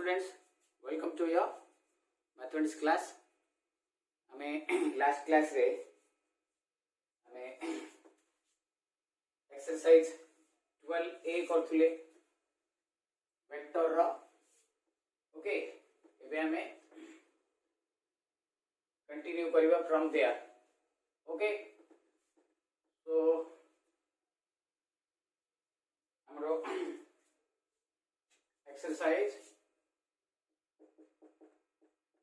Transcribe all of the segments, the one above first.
students, welcome to your mathematics class. हमें last class रे हमें exercise 12A करथुले vector रो ओके एबे हमें कंटिन्यू करिवा from there ओके so हमरो exercise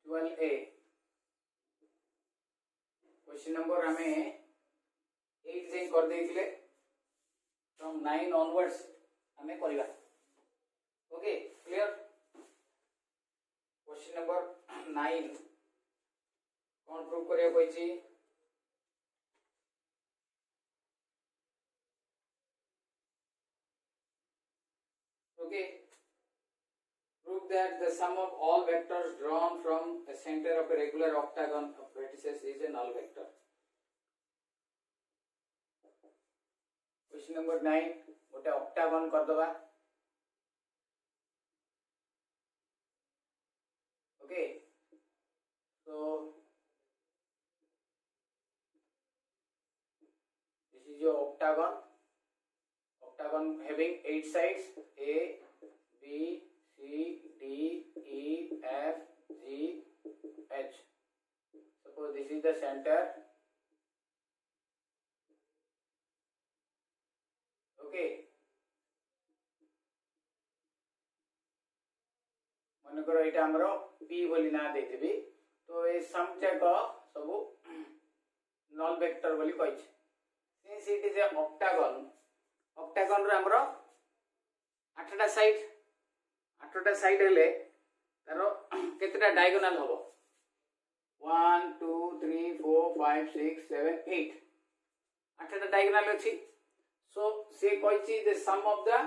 12A क्वेश्चन नंबर हमें 8 से कर देथिले फ्रॉम 9 ऑनवर्ड्स हमें करिवा ओके क्लियर क्वेश्चन नंबर 9 कौन प्रूव करिया कोइची okay prove that the sum of all vectors drawn from a center of a regular octagon of vertices is a null vector. Question number 9 गोटे octagon कर दबा okay so this is your octagon having 8 sides A B C D E F G H. Suppose this is the center. Okay. मन करो एटा हमरो P बोली ना देथिबी तो ए सम जाक सब null vector बोली कहै छै since it is a octagon रो हमरो 8टा साइड 8टा साइड हेले तारो केतेटा डायगोनल होबो 1 2 3 4 5 6 7 8 8टा डायगोनल अछि सो से कहछि the sum of the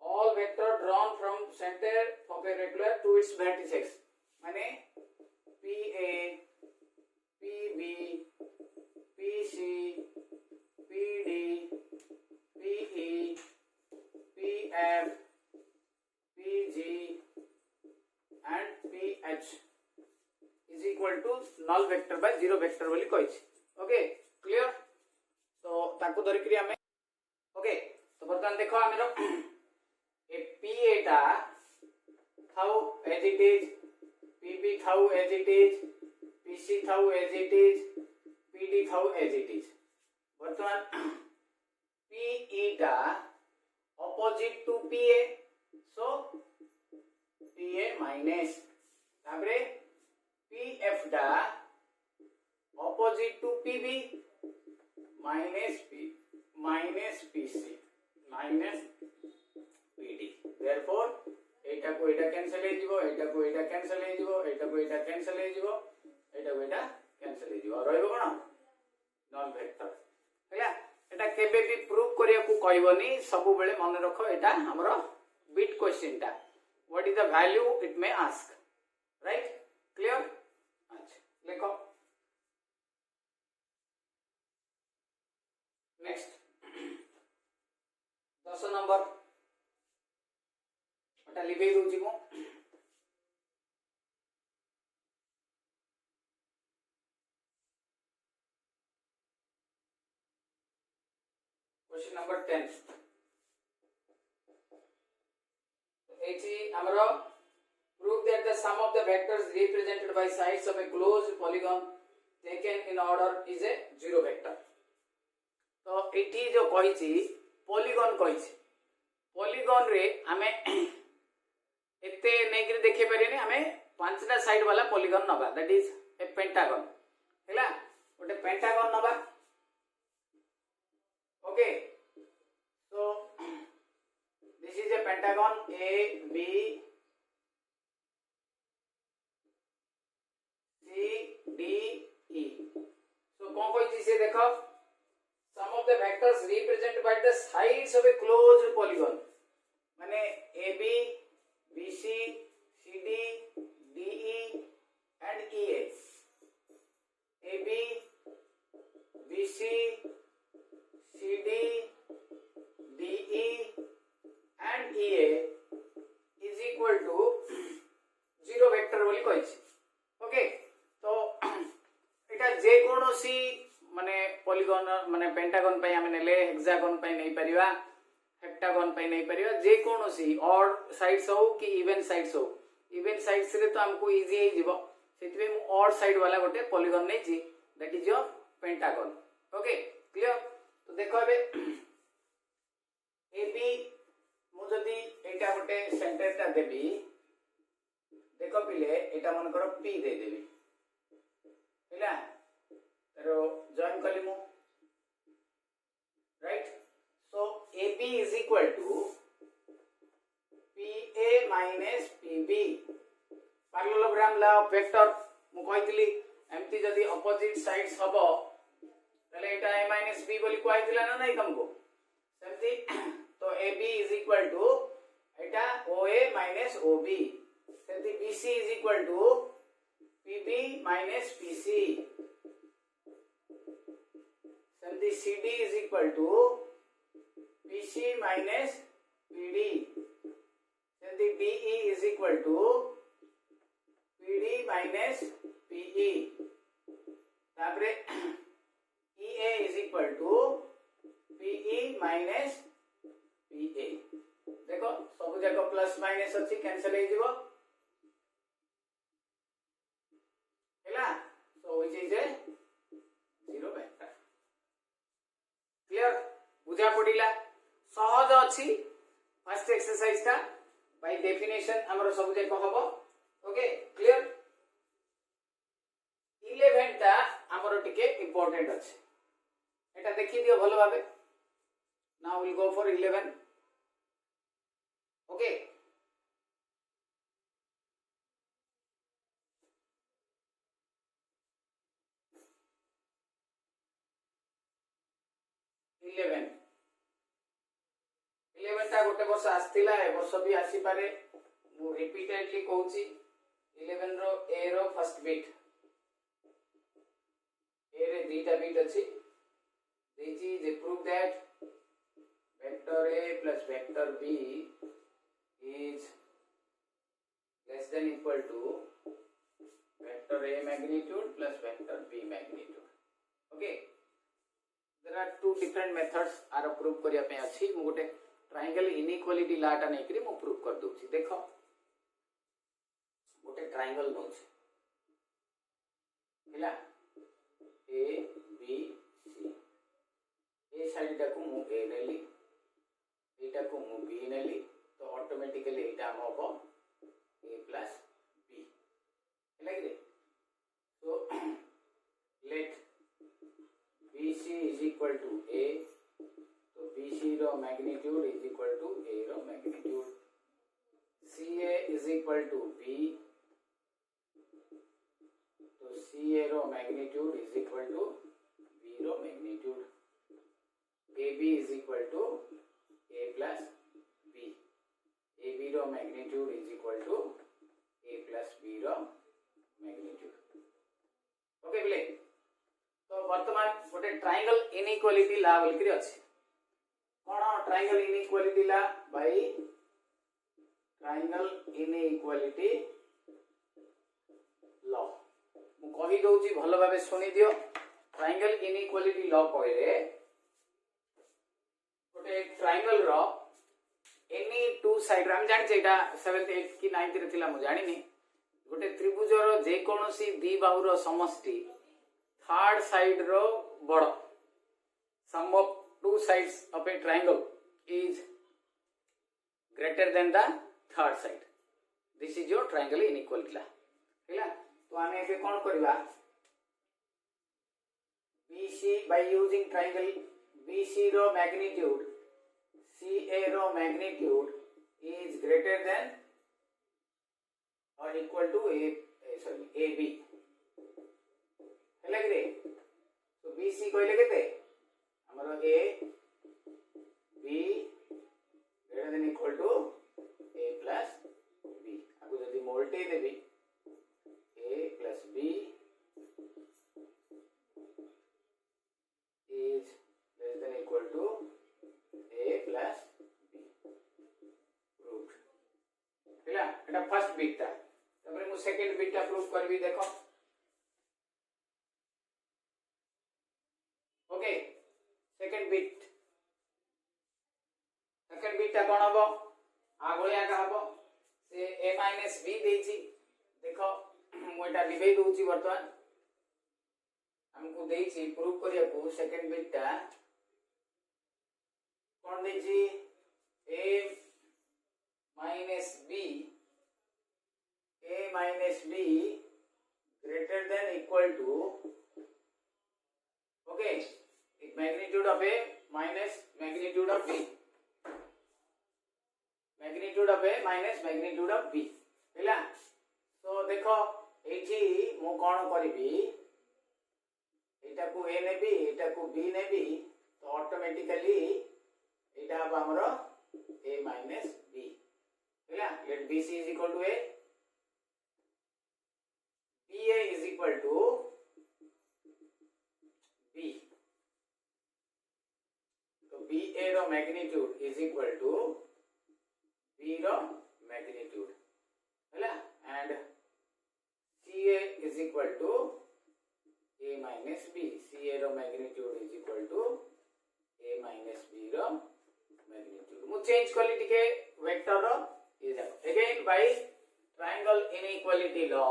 all vector drawn from center of a regular to its vertices माने PA PB PC PD PE PF PG and PH is equal to null vector by zero vector बोली कहछि okay clear तो ताको धरि करी हमें okay तो बर्तमान देखो हमरो ए PA टा थाउ एज इट इज PB थाउ एज इट इज PC थाउ एज इट इज PD थाउ एज इट इज बर्तमान PE टा opposite to PA so PA minus ताबरे PF दा opposite to PB minus PC minus PD therefore एटा को एटा cancel हे जिवो एटा को एटा कैंसिल हे जिवो एटा को एटा कैंसिल हे जिवो एटा को एटा कैंसिल हे जिवो रहइबो कोन नॉन वेक्टर हैला एटा केबे भी प्रूव करिया को कहबनी सब बेले मन रखो एटा हमरो बिट क्वेश्चन ता what is the value it may ask right clear अच्छा लिखो next 10 नंबर एटा लिबे दउ जिमो क्वेश्चन नंबर 10 एटी हमरो prove that the sum of the vectors represented by sides of a closed polygon taken in order is a zero vector तो eighty जो कहि छी polygon कहि छी पॉलीगॉन रे हमें एते नै कि देखे परिने हमें पांचटा साइड वाला पॉलीगॉन नबा दैट इज ए पेंटागन हैला ओटे पेंटागन नबा okay so this is a pentagon A B C D E so कौन कोई चीज से देखो sum of the vectors represented by the sides of a closed polygon माने AB BC CD DE and EA AB BC CD DE and EA is equal to কইছি okay तो এটা যে কোনসি মানে পলিগন মানে পেন্টাগন পাই আমি নেলে হেক্সাগন পাই নেই পারিবা হেক্টাগন পাই নেই পারিবা যে কোনসি অড সাইডস हो कि इवन साइड्स हो इवन साइड्स रे तो हमको इजी हे जीवो सेति मु ऑड साइड वाला गोटे पॉलीगॉन नै छी that is your pentagon okay clear तो देखो अबे एबी मु जदी एटा गोटे सेंटर ता देबी देखो पिले एटा मन करो पी दे देबी हैला तारो जॉइन कली मु right so AB is equal to PA minus PB parallelogram law of vector मु कहितली एमती जदी अपोजिट साइड्स हबो तले एटा A minus B बोली कहितला ना नहीं तुमको सेमती तो AB is equal to Etah OA minus OB सेमती BC is equal to PB minus PC सेमती CD is equal to PC minus PD सेमती DE is equal to PD minus PE तापरे EA is equal to PE minus PA देखो सब जगह plus minus अच्छी cancel हो जीवो हैला so which is a zero vector clear बुझा पड़िला सहज अछि फर्स्ट एक्सरसाइज ता बाय डेफिनेशन हमरो सब जगह हबो ओके क्लियर 11 ता हमरो टिके इंपोर्टेंट अछि एटा देखि दियो भलो भाबे now will go for 11 okay eleven ता गोटे वर्ष आस्तिला ए वर्ष भी आसी पारे मु repeatedly कहूची 11 row A row first bit A रे दीटा बिट अछि this is prove that vector A plus vector B is less than equal to vector A magnitude plus vector B magnitude okay there are two different methods are prove करिया पे अछि मु गोटे triangle inequality ला टा नै करी मु prove कर दोछि देखो गोटे ट्रायंगल दोछि हैला A B C A side टा को मु A नेली एटा को मु B नेली तो ऑटोमेटिकली एटा हम हो A plus B हैला कि so let BC is equal to A तो BC रो magnitude is equal to A रो magnitude CA is equal to B तो CA रो magnitude is equal to B रो magnitude AB is equal to A plus B AB रो magnitude is equal to A plus B रो magnitude okay बिले तो वर्तमान गोटे ट्रायंगल इनइक्वालिटी ला बोल करी अछि कोन ट्रायंगल इनइक्वालिटी ला बाय ट्रायंगल इनइक्वालिटी लॉ मु कहि दोछि भलो भाबे सुनि दियो ट्रायंगल इनइक्वालिटी लॉ कहले गोटे ट्रायंगल रो एनी टू साइड हम जानि छै एटा 7th 8th की 9th रे थिला मु जानि नि गोटे त्रिभुज रो जे कोनोसी दी बाहु रो समष्टि थर्ड साइड रो बड़ sum of two sides of a triangle is greater than the third side this is your triangle inequality ला हैला तो आमे एबे कोन करबा BC by using triangle BC row magnitude CA row magnitude is greater than or equal to AB हैला कि रे तो BC कहले केते हमरो A B greater than equal to A plus B आगु जदी मोल्टे देबी A plus B is less than equal to A plus B proved हैला एटा फर्स्ट बिट था तबरे मु सेकंड बिटटा प्रूफ करबी देखो ओके सेकंड बिटटा कोन हबो आ गोलिया का हबो से a - b देछि देखो मु एटा लिखै दोछि वर्तमान हमको देछि प्रूफ करिया को सेकंड बिटटा कोन देछि a minus b greater than equal to okay magnitude of a minus magnitude of b magnitude of a minus magnitude of b हैला तो देखो एठी मु कोन करबी एटा को a नेबी एटा को b नेबी तो ऑटोमेटिकली एटा अब हमरो a minus b हैला let bc is equal to a ba is equal to b तो ba रो magnitude is equal to b रो मैग्नीट्यूड हैला and ca is equal to a minus b ca रो magnitude is equal to a minus b रो magnitude मु change करली टिके vector रो ये जाओ again by triangle inequality law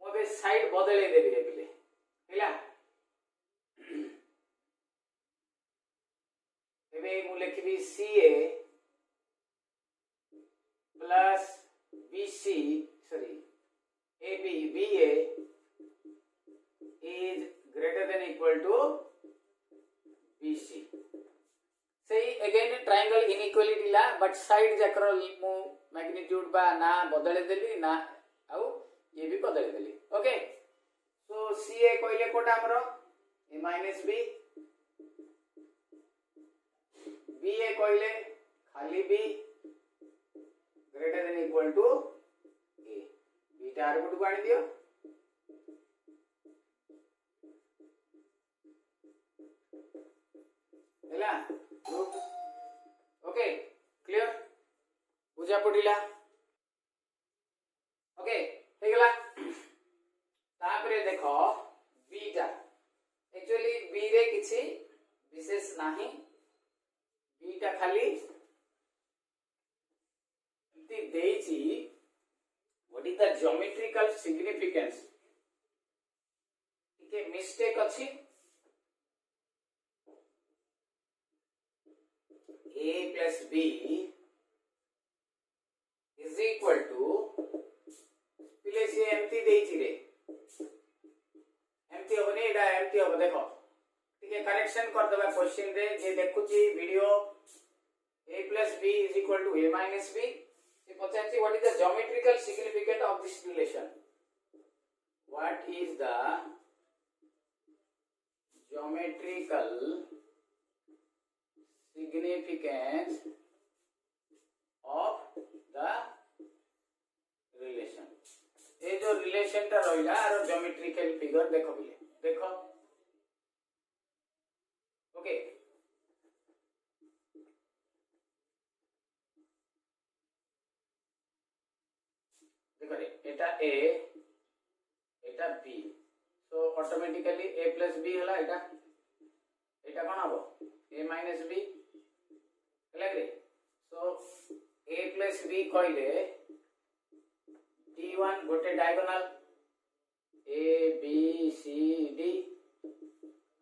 मोबे साइड बदले देबी रे बिले हैला एबे मु लिखबी ca plus bc sorry ab ba is greater than equal to bc सही अगेन ट्रायंगल इनइक्वालिटी ला बट साइड जाकर मु मैग्नीट्यूड बा ना बदले देली ना आउ ये भी बदले देली ओके सो ca कहले कोटा हमरो a minus b ba कहले खाली b greater than equal to a बीटा आर गुड गाणी दियो हैला ओके क्लियर बुझा पड़िला ओके हे गेला तापरे देखो बीटा एक्चुअली बी रे किछि विशेष नाही बीटा खाली इति देछि what is the geometrical significance के मिस्टेक अछि a plus b is equal to पिले से एमटी देछि रे एमटी होबनी एडा एमटी होब देखो ठीक है करेक्शन कर देबा क्वेश्चन रे जे देखुची video a plus b is equal to a minus b से पचाछि what is the geometrical significance of this relation what is the geometrical significance of the relation ये जो रिलेशन टा रहिला आरो ज्योमेट्रिकल फिगर देखो बिले देखो ओके देखो रे एटा a Etah b so automatically a plus b हला एटा एटा कोन हबो a minus b लगे सो a plus b कहले d1 गोटे diagonal a b c d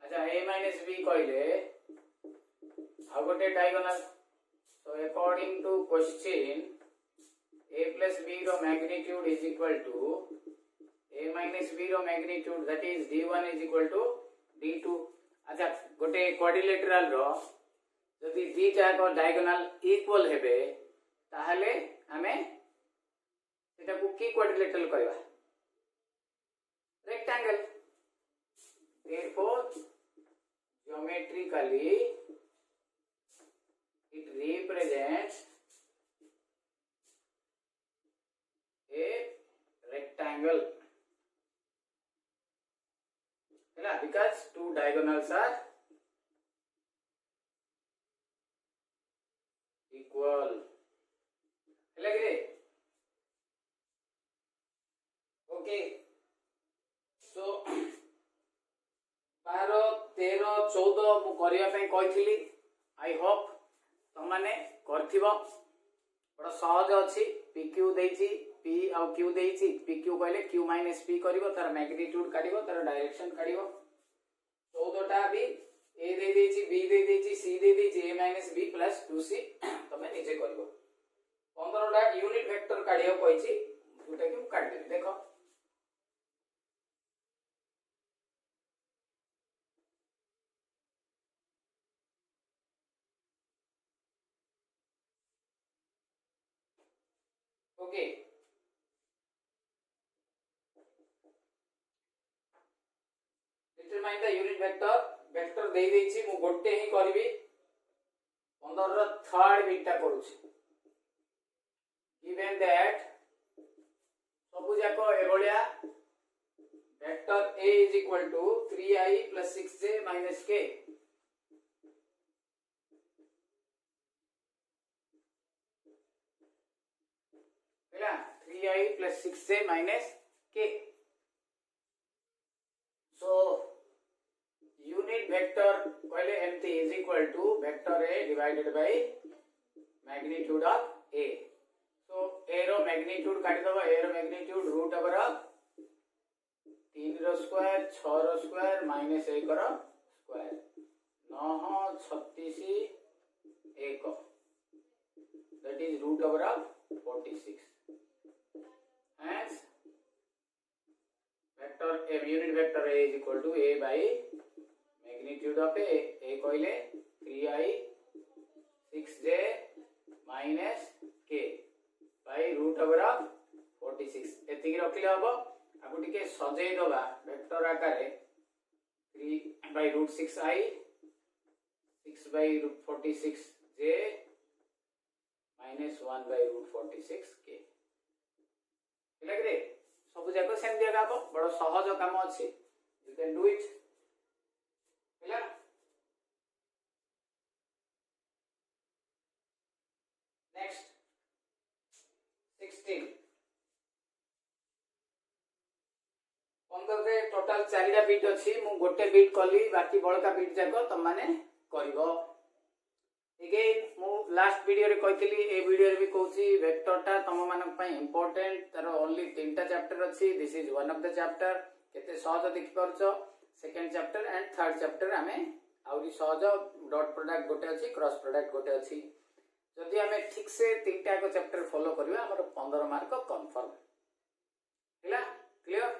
अच्छा a minus b कहले आ गोटे diagonal so according to question a plus b रो magnitude is equal to a minus b रो magnitude that is d1 is equal to d2 अच्छा गोटे quadrilateral रो जदि दीटा को डायगोनल इक्वल हेबे ताहले हमें सेटा को की क्वाड्रिलेटरल कहबा rectangle therefore geometrically it represents a rectangle because two diagonals are equal okay so 12 13 14 मु करिया पे कहिथिली आई होप तमाने करथिबो बड़ा सहज अछि pq देछि p आ q देछि pq कहले q - p करिवो तार मैग्नीट्यूड काढिवो तार डायरेक्शन काढिवो 14 टा भी a दे देछि b दे देछि c दे देछि a - b + 2c तमे निजे करिवो 15 टा यूनिट वेक्टर काढियो कहिछि जोटा कि काढ देबी देखो okay determine the unit vector दे देछि मु गोटे ही करबी 15 रो थर्ड बिटटा करूछि given that सबु जाको एभलिया vector a = 3i + 6j - k ହେଲା 3i + 6j - k so unit vector कहले एमती = vector a divided by magnitude of a so a रो मैग्नीट्यूड काटी दबा a रो मैग्नीट्यूड रूट ओवर 3 रो स्क्वायर 6 रो स्क्वायर माइनस 1 रो square 9 36 1 that is root over 46 hence vector a unit vector a is equal to a by magnitude of a कहले 3i 6j minus k by root over 46 एतिकी रखिले हबो आगु टिके सजेई दबा vector आकारे 3 by root 6i 6 by root 46 j minus 1 by root 46 k लागरे सब जाको same दिया गाबो बड़ सहज काम अछि यू कैन डू इट हैला नेक्स्ट 16 15 रे टोटल 4 टा बिट अछि मु गोटे बिट कली बाकी बळका बिट जाको त माने करबो अगेन मु लास्ट वीडियो रे कहितली ए वीडियो रे भी कहूची वेक्टर टा तम मानक पय इंपोर्टेंट तार ओनली 3 टा चैप्टर अछि this is one of the chapter केते सहज देखि परछो second chapter and third chapter हमें आउरी सहज डॉट प्रोडक्ट गोटे अछि क्रॉस प्रोडक्ट गोटे अछि जदि हमें ठीक से 3 टा को चैप्टर फॉलो करबा हमर 15 मार्क कंफर्म हैला क्लियर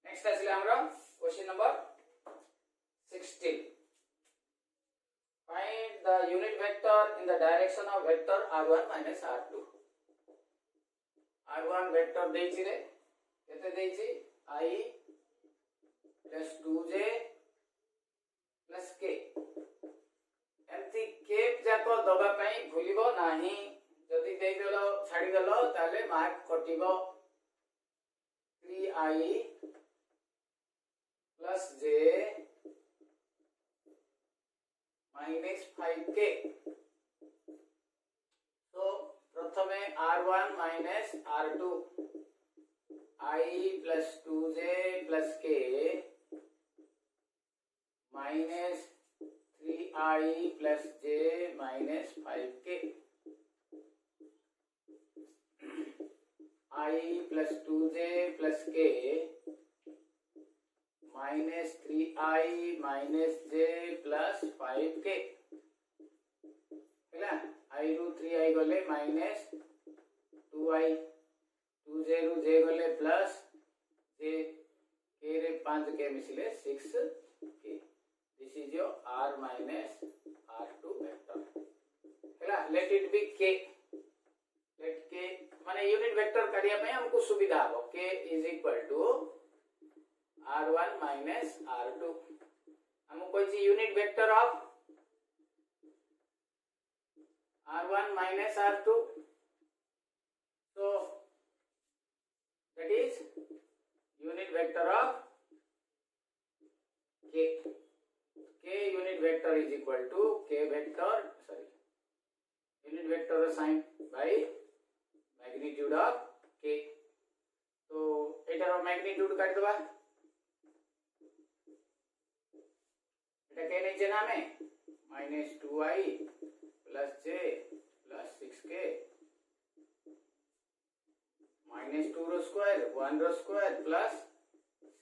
नेक्स्ट आसिले हमरो question number 16 find the unit vector in the direction of vector r1 minus r2 r1 vector देछि रे केते देछि I plus 2j plus k एमती k जाको दबा पई भूलिबो नाही जदी देइ देलो छाडी देलो ताले mark कटिबो 3i plus j minus 5k so प्रथमे r1 minus r2 I plus 2j plus k minus 3i plus j minus 5k I plus 2j plus k minus 3i minus j plus 5k हैला I रू 3i गले minus 2i 2j रू j गले plus j k रे 5k मिसिले 6k this is your r minus r2 vector हैला let it be k let k माने unit vector करिया पे हमको सुविधा हो k is equal to r1 minus r2 हमको कोई unit vector of r1 minus r2 so that is unit vector of k k unit vector is equal to k vector unit vector sign by magnitude of k. तो एटार magnitude काट दबा एटा के नीचे ना में -2i plus j plus 6k -2 रो square 1 रो स्क्वायर plus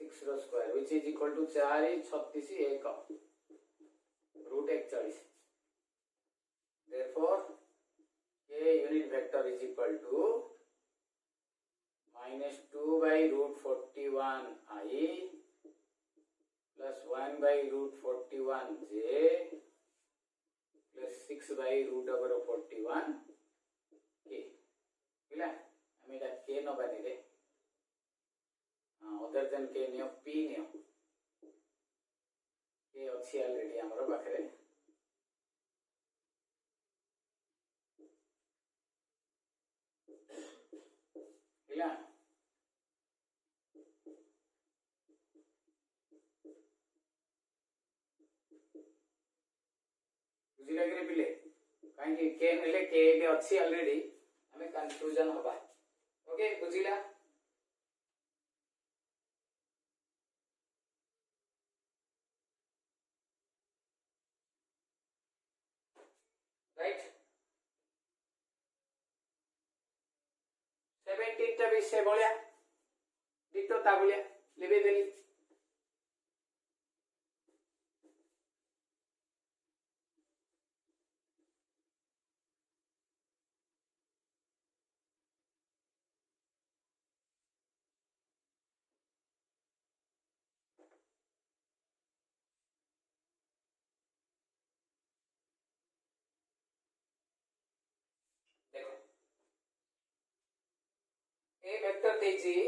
6 रो square which is equal to 4 36 1 root 41. Therefore k unit vector is equal to -2 by root 41 I plus 1 by root 41 j plus 6 by root over 41 k. Kila ami da k no bani re other than k niyo p niyo k ଅଛି already amaro pakhare kila बुझिला कि पिले काहे के नेले के एटे अछि already हमें confusion होबा. Okay बुझिला right. 17 टा विषय बोलिया डिटो ता बोलिया लेबे देली A vector देजी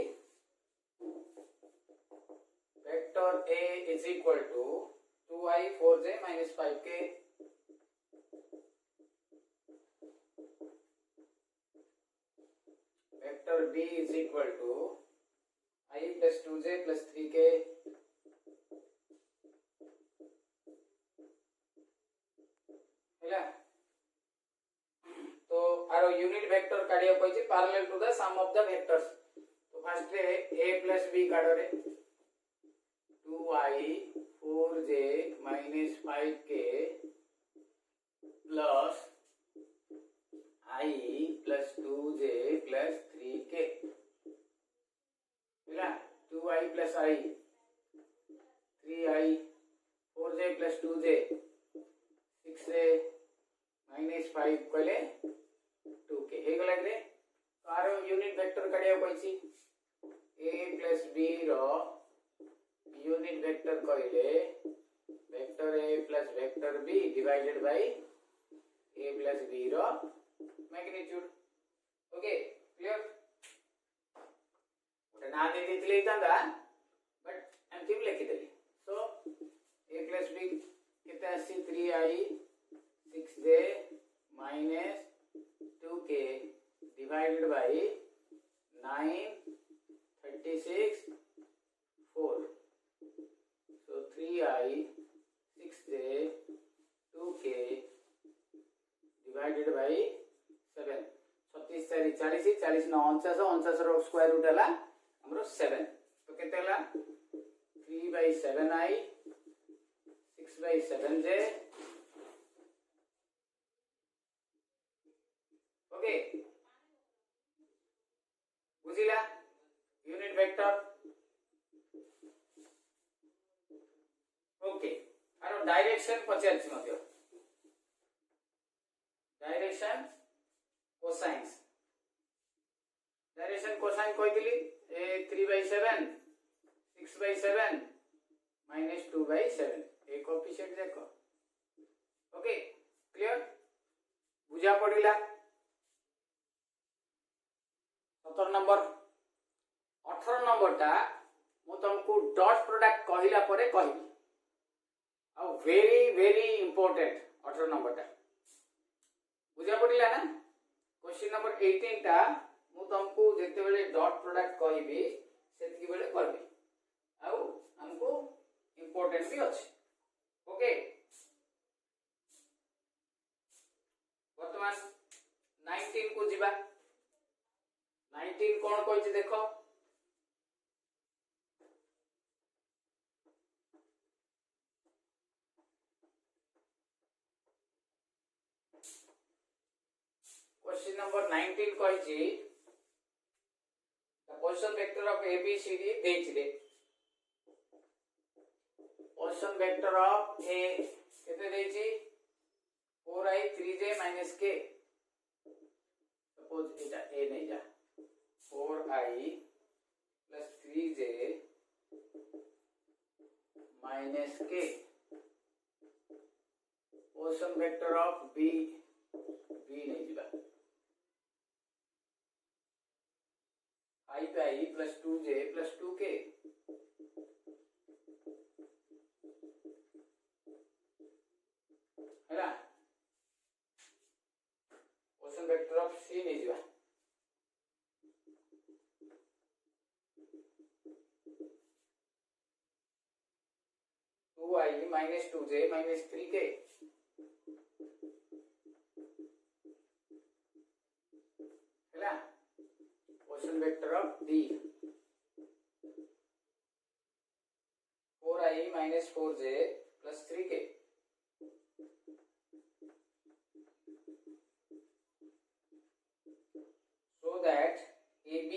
vector A is equal to 2i 4j minus 5k vector B is equal to I plus 2j plus 3k ହେଲା. तो आरो यूनिट वेक्टर काढिया पइछि parallel to the sum of the vectors. तो first रे a plus b काढो रे 2i 4j minus 5k plus I plus 2j plus 3k ହେଲା. 2i plus I 3i 4j plus 2j 6 रे minus 5 कहले 2k हे गला रे. आरो यूनिट वेक्टर काढिया पइछि a plus b रो यूनिट वेक्टर कहले vector a plus vector b divided by a plus b रो मैग्नीट्यूड. ओके क्लियर ओटा ना दे दितले इतांदा बट एमती लिखि देली. सो a plus b केते आसी 3i 6j minus 2k divided by 9 36 4. So 3i 6j 2k divided by 7. 36 4 40 40 9 49 row square root हला हमरो 7. तो केते हला 3 by 7i 6 by 7j. Okay बुझिला यूनिट वेक्टर. ओके आरो डायरेक्शन पचारछि मते डायरेक्शन कोसाइन्स कहि दिली ए 3 by 7 6 by 7 minus 2 by 7 A coefficient देखो. ओके क्लियर बुझा पड़िला. 17 नंबर 18 नंबर टा मु तुमको डॉट प्रोडक्ट कहिला परे कहिबी आ वेरी वेरी इंपोर्टेंट 18 नंबर टा बुझा पड़िला ना. क्वेश्चन नंबर 18 टा मु तुमको जेते बेले डॉट प्रोडक्ट कहिबी सेतकी बेले करबी आ हमको इंपोर्टेंट भी अछि. ओके क्वेश्चन नंबर 19 कहिछि the position vector of ABCD देइछिले पोजीशन वेक्टर ऑफ A केते देइछि 4i 3j k सपोज एटा A नहीं जा 4i plus 3j minus k position vector of B नहीं ଯିବା 5i plus 2j plus 2k हैला पोजीशन वेक्टर ऑफ C नहीं ଯିବା 2i minus 2j minus 3k हैला position vector of D 4i minus 4j plus 3k so that AB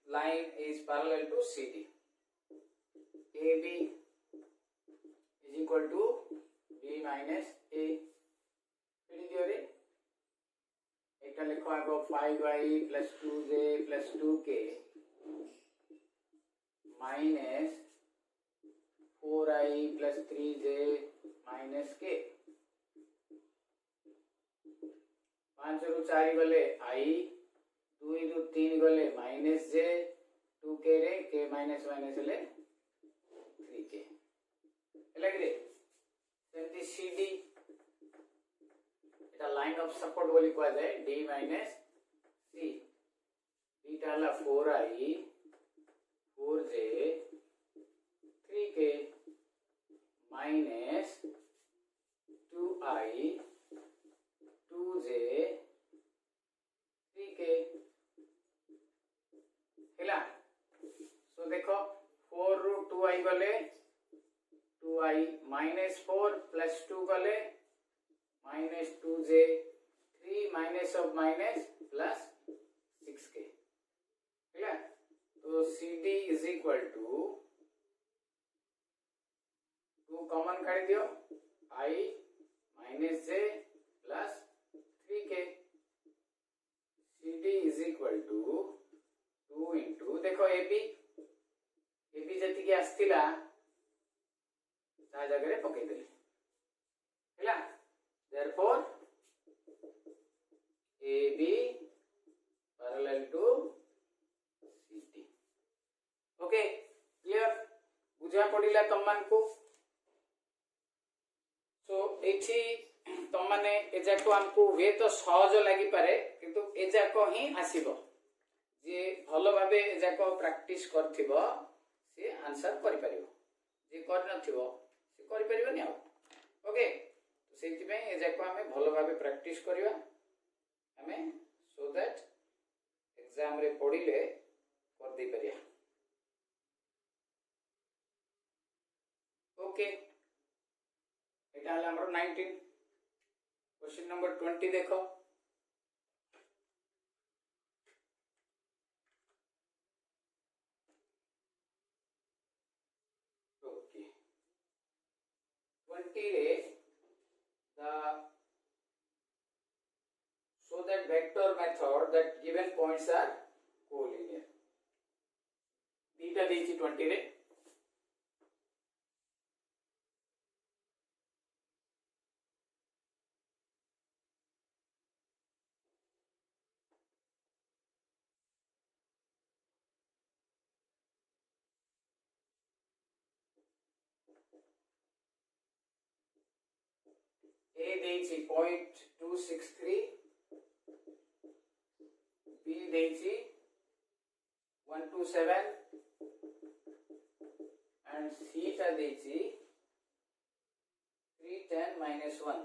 line is parallel to CD. AB is equal to B minus A. फिर दियोरे एटा लिखो आगो 5i plus 2j plus 2k minus 4i plus 3j minus k 5 रु 4 गले i 2 रु 3 गले minus j 2k रे k minus minus ले 3k लगे सेमती CD Etah line of support बोली कहा जाए D minus C बीटा ला 4i 4j 3k minus 2i 2j 3k हैला सो देखो 4 रु 2i गले 2i minus 4 plus 2 गले minus 2j 3 minus of minus plus 6k हैला तो CD is equal to 2 common काढी दियो i minus j plus 3k CD is equal to 2 into देखो AB जति के आस्तिला ता जगह रे पकई देले हैला therefore AB parallel to CD okay clear बुझा पड़िला तम मान को सो एठी तम माने एजाको हमको वे तो सहज लागि पारे किंतु एजाको ही आसीबो जे भलो भाबे एजाको प्रैक्टिस करथिबो से आंसर करि परिबो जे कर नथिबो से करि परिबो नै ओके तो सेति पे एजाको हमें भलो भाबे प्रैक्टिस करिवा हमें सो दैट एग्जाम रे पढिले कर दे परिया ओके एटा हला हमर 19 क्वेश्चन नंबर 20 देखो ओके 20 रे the so that vector method that given points are collinear dita देछि 20 रे A देछि 0.263 B देछि 127 and C टा देछि 310 minus 1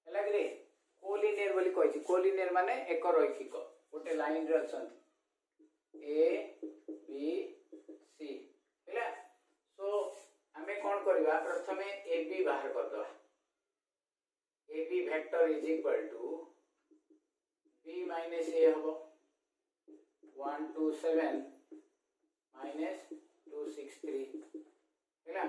लगे कोलिनियर बोली कहि कोलिनियर माने एक रैखिक गोटे लाइन रे अछन A B C हैला सो हमें कौन करवा प्रथमे AB बाहर कर दवा AB vector is equal to B minus A hobo 127 minus 263 हैला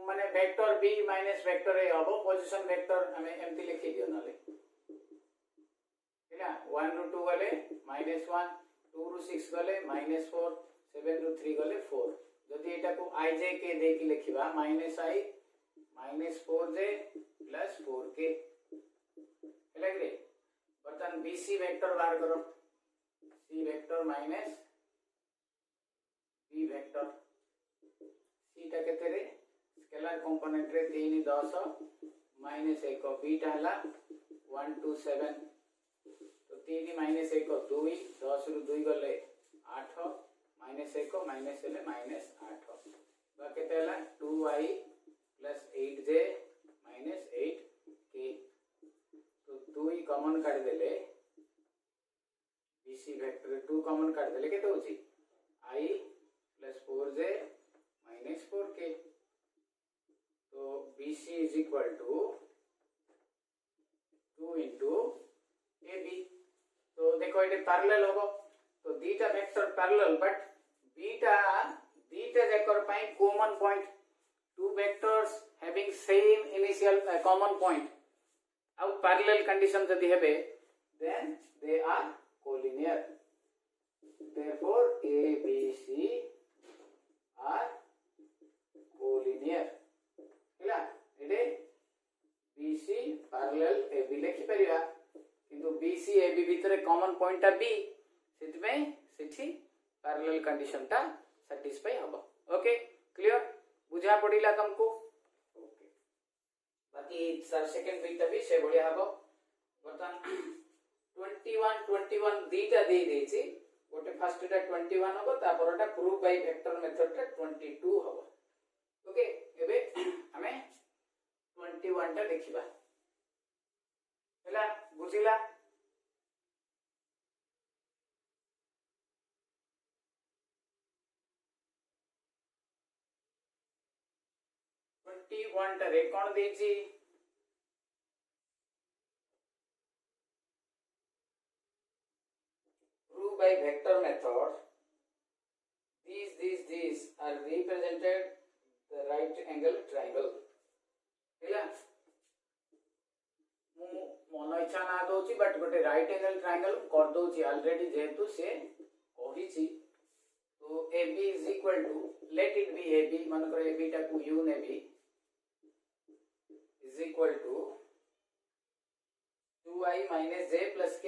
माने vector B minus vector A होबो पोजीशन वेक्टर हमें एमती लिखि दियो नले हैला 1 ରୁ 2 गले -1 2 ରୁ 6 गले -4 7 ରୁ 3 गले 4 जदि एटा को ij के दे कि लिखिबा -i -4j + 4k हैला कि बर्तन BC वेक्टर बाहर करो C vector minus B vector C टा केते रे स्केलर कंपोनेंट रे 3 10 माइनस 1 B टा हला 127 तो 3 माइनस 1 2 10 ରୁ 2 गले 8 माइनस 1 माइनस हेले माइनस 8 बा केते हला 2i + 8j - 8k तो 2 कॉमन काट देले BC वेक्टर 2 कॉमन काट देले केते होची I + 4j - 4k तो BC is equal to 2 into AB तो देखो ये पैरेलल होगो तो दीटा वेक्टर पैरेलल बट दीटा जकर पाई common point two vectors having same initial common point आउ पैरेलल कंडीशन जदी हेबे then they are collinear therefore A B C are collinear हैला एडे BC पैरेलल AB लिखि परिबा किंतु BC AB भीतर कॉमन पॉइंट ता B सेति में सेठी पैरेलल कंडीशन ता सैटिस्फाई हबो ओके क्लियर बुझा पड़िला तुमको ओके बाकी सर सेकंड बीटा भी से बढ़िया हबो बर्तन 21 दीटा दे देछि गोटे फर्स्ट टा 21 हबो तापरटा प्रूफ बाय वेक्टर मेथड टा 22 हबो ओके एबे हमें 21 टा देखिबा हैला बुझिला 21 टा रे कोन देछि prove by vector method these are represented the right angle triangle हैला मु मन इच्छा ना दोछि बट गोटे राइट एंगल ट्रायंगल कर दोछि ऑलरेडी जेतु से कहिछि तो AB is equal to let it be AB मान कर AB टा को u ने भी is equal to 2i minus j plus k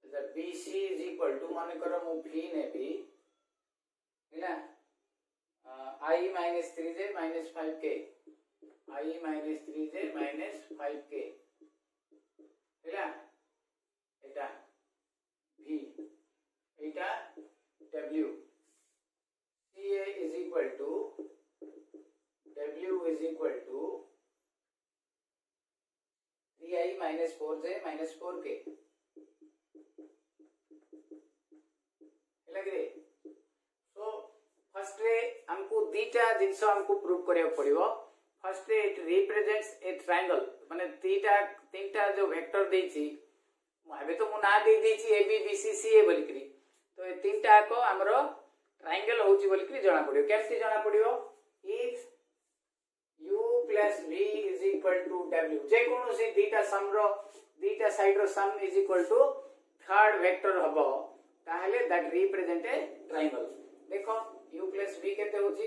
the BC is equal to मान करो मु V ने भी हैला I minus 3j minus 5k I minus 3j minus 5k हैला एटा V Etah W CA is equal to W is equal to 3i minus 4j minus 4k लगे so first ray हमको दीटा जिंस हमको प्रूव करिया पड़िबो first ray it represents A triangle माने तीनटा जो vector देछि हबे तो मु ना दे देछि ए बी बी सी सी ए बोलिकरी तो ए तीनटा को हमरो ट्रायंगल होची बोलिकरी जाना पड़ियो केमति जाना पड़ियो if u plus v is equal to w जे कोनो से दीटा सम रो दीटा साइड रो sum is equal to third vector हबो ताहले दैट रिप्रेजेंट ए ट्रायंगल देखो u plus v केते होची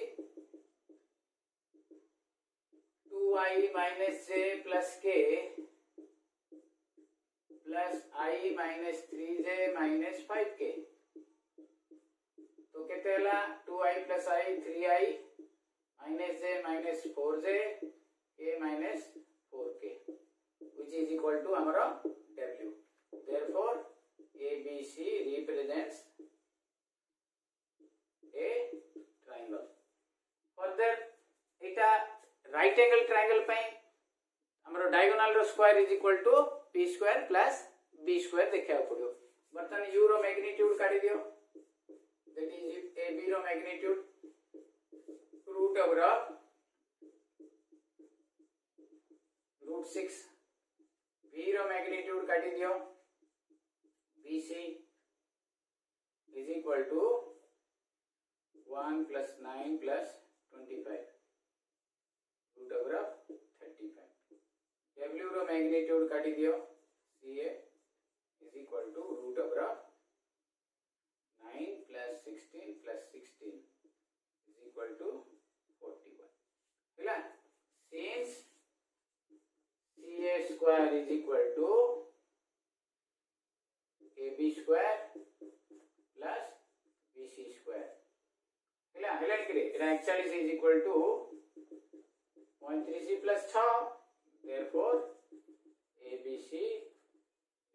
2i minus j plus k plus I minus 3j minus 5k तो केते हला 2i plus I 3i minus j minus 4j k minus 4k which is equal to amaro w therefore ABC represents a triangle further eta right angle triangle पई हमरो diagonal row square is equal to p square plus b square देखा पड़ियो बर्तन u रो magnitude काढी दियो that is ab रो magnitude root over √6 v रो magnitude काटी दियो bc is equal to 1 plus 9 plus 25 root over 35 w row magnitude काटी दियो ca is equal to root over 9 plus 16 plus 16 is equal to 41 ହେଲା since ca square is equal to ab square plus bc square ହେଲା ହେଲା कि एटा 41 is equal to 0.3c plus 6 therefore abc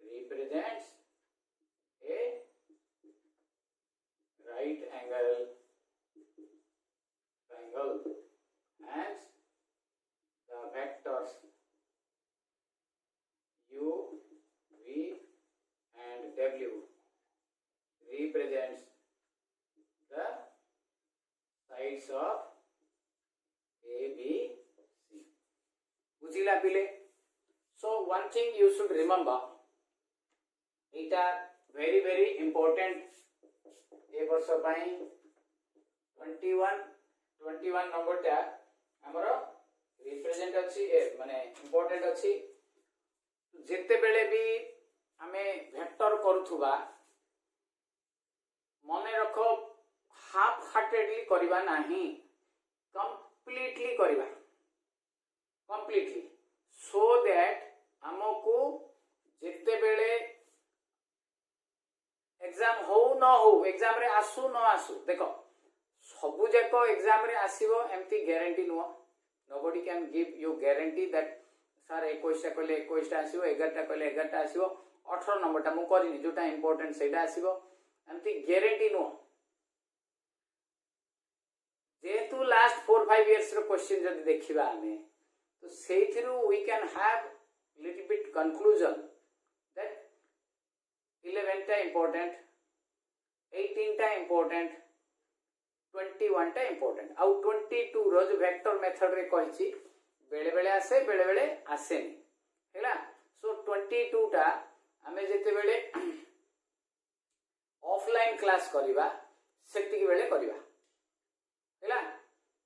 represents a right angle triangle and the vectors u v and w represents the sides of a b c बुझिला पिले so one thing you should remember এটা very very important ए वर्ष पाई 21 number टा हमर represent अछि माने important अछि जेते बेले भी हमें वेक्टर करूथुबा मने रखो हाफ हार्टेडली करबा नाही कंप्लीटली करबा कंप्लीटली सो दैट हमको जेते बेले एग्जाम हो न हो एग्जाम रे आसु न आसु देखो सबु जाक एग्जाम रे आसीबो एमती गारंटी नुह nobody can give you guarantee that sir 21 टा कहले 21 टा आसीबो 11 टा कहले 11 टा आसीबो 18 नंबर टा मु करिनी जोटा इंपोर्टेंट सेटा आसीबो एमती गारंटी नुह जेतु लास्ट 4-5 इयर्स रो क्वेश्चन जदी देखिबा हमें तो सेथिरु we can have little bit conclusion that 11 टा इंपोर्टेंट 18 टा इंपोर्टेंट 21 टा इंपोर्टेंट आउ 22 रो जो वेक्टर मेथड रे कहिछि बेले बेले आसेनी हैला सो 22 टा हमें जेते बेले ऑफलाइन क्लास करिबा सेति बेले करिबा हैला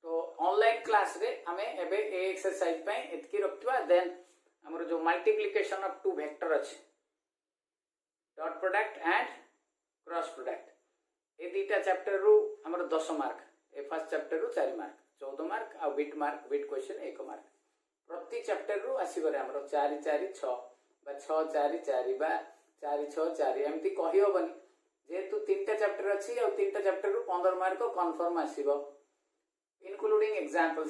तो ऑनलाइन क्लास रे हमें एबे ए एक्सरसाइज पे एतकी रखिबा देन हमर जो मल्टीप्लिकेशन ऑफ टू वेक्टर अछि dot product and cross product ए दीटा चैप्टर रु हमर 10 मार्क ए फर्स्ट चैप्टर रु 4 मार्क 14 मार्क आ बिट क्वेश्चन 1 मार्क प्रति चैप्टर रु आसीबरे हमर 4 4 6 बा 6 4 4 बा 4 6 4 एमती कहि होबनी जेतु तीनटा चैप्टर अछि आ तीनटा चैप्टर रु 15 मार्क कंफर्म आसीबो इंक्लूडिंग एग्जांपल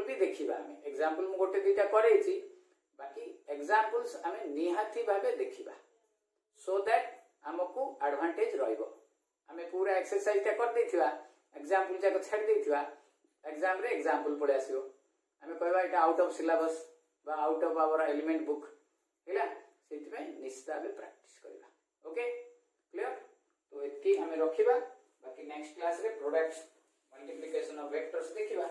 भी देखिबा हमें एग्जांपल मु गोटे दीटा करैछि बाकी एग्जांपल्स हमें निहाती भाबे देखिबा सो दैट हमको एडवांटेज रहइबो हमें पूरा एक्सरसाइज ता कर देथिबा एग्जांपल जाको छाड़ देथिबा एग्जाम रे एग्जांपल पड़े आसीबो हमें कहबा एटा आउट ऑफ सिलेबस बा out of our element book हैला सेति में निश्चित भाबे प्रैक्टिस करबा ओके क्लियर तो एतकी हमें रखिबा बाकी नेक्स्ट क्लास रे प्रोडक्ट्स मल्टीप्लिकेशन ऑफ वेक्टर्स देखिबा।